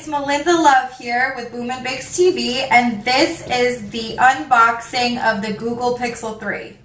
it's Melinda Love here with Boom and Bakes TV, and this is the unboxing of the Google Pixel 3.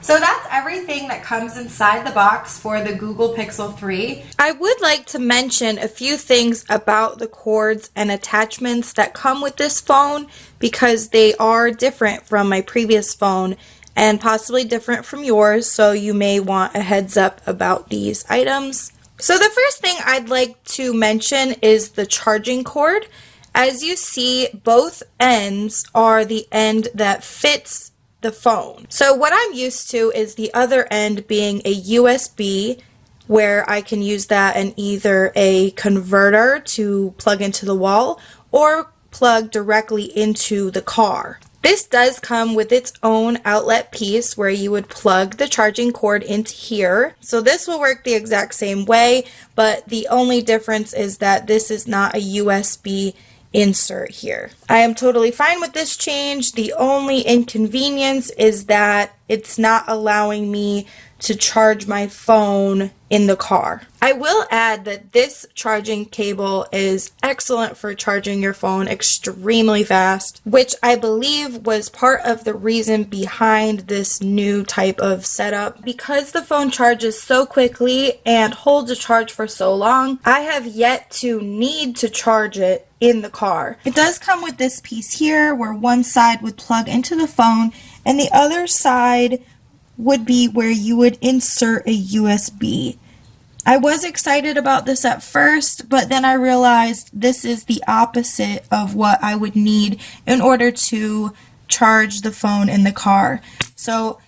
So that's everything that comes inside the box for the Google Pixel 3. I would like to mention a few things about the cords and attachments that come with this phone because they are different from my previous phone and possibly different from yours, so you may want a heads up about these items. So the first thing I'd like to mention is the charging cord. As you see, both ends are the end that fits the phone. So what I'm used to is the other end being a USB where I can use that in either a converter to plug into the wall or plug directly into the car. This does come with its own outlet piece where you would plug the charging cord into here. So this will work the exact same way, but the only difference is that this is not a USB insert here. I am totally fine with this change. The only inconvenience is that it's not allowing me to charge my phone in the car. I will add that this charging cable is excellent for charging your phone extremely fast, which I believe was part of the reason behind this new type of setup. Because the phone charges so quickly and holds a charge for so long, I have yet to need to charge it in the car. It does come with this piece here where one side would plug into the phone and the other side would be where you would insert a USB. I was excited about this at first, but then I realized this is the opposite of what I would need in order to charge the phone in the car. So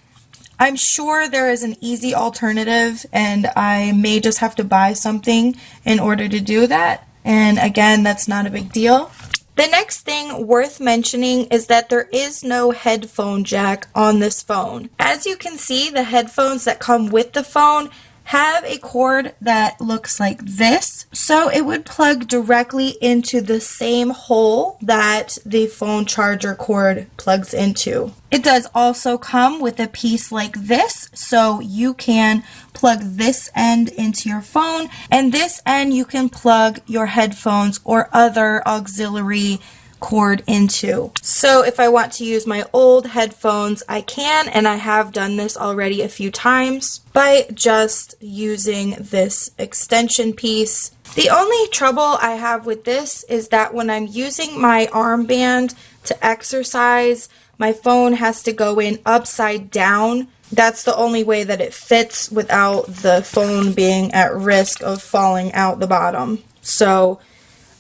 I'm sure there is an easy alternative and I may just have to buy something in order to do that. And again, that's not a big deal. The next thing worth mentioning is that there is no headphone jack on this phone. As you can see, the headphones that come with the phone have a cord that looks like this, so it would plug directly into the same hole that the phone charger cord plugs into. It does also come with a piece like this, so you can plug this end into your phone, and this end you can plug your headphones or other auxiliary cord into. So if I want to use my old headphones, I can, and I have done this already a few times by just using this extension piece. The only trouble I have with this is that when I'm using my armband to exercise, my phone has to go in upside down. That's the only way that it fits without the phone being at risk of falling out the bottom. So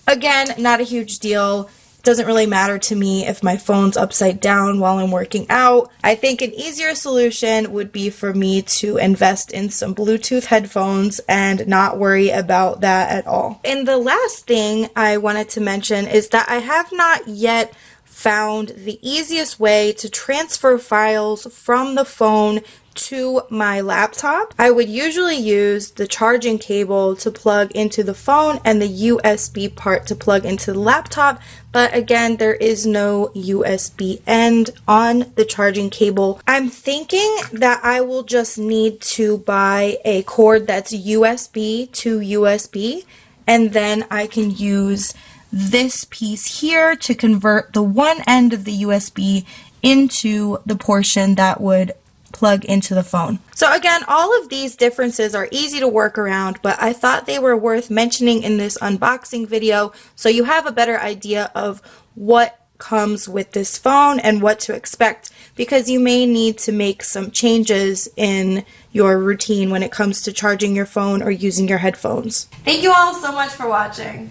again, not a huge deal. Doesn't really matter to me if my phone's upside down while I'm working out. I think an easier solution would be for me to invest in some Bluetooth headphones and not worry about that at all. And the last thing I wanted to mention is that I have not yet found the easiest way to transfer files from the phone to my laptop. I would usually use the charging cable to plug into the phone and the USB part to plug into the laptop, but again, there is no USB end on the charging cable. I'm thinking that I will just need to buy a cord that's USB to USB, and then I can use this piece here to convert the one end of the USB into the portion that would plug into the phone. So again, all of these differences are easy to work around, but I thought they were worth mentioning in this unboxing video so you have a better idea of what comes with this phone and what to expect, because you may need to make some changes in your routine when it comes to charging your phone or using your headphones. Thank you all so much for watching.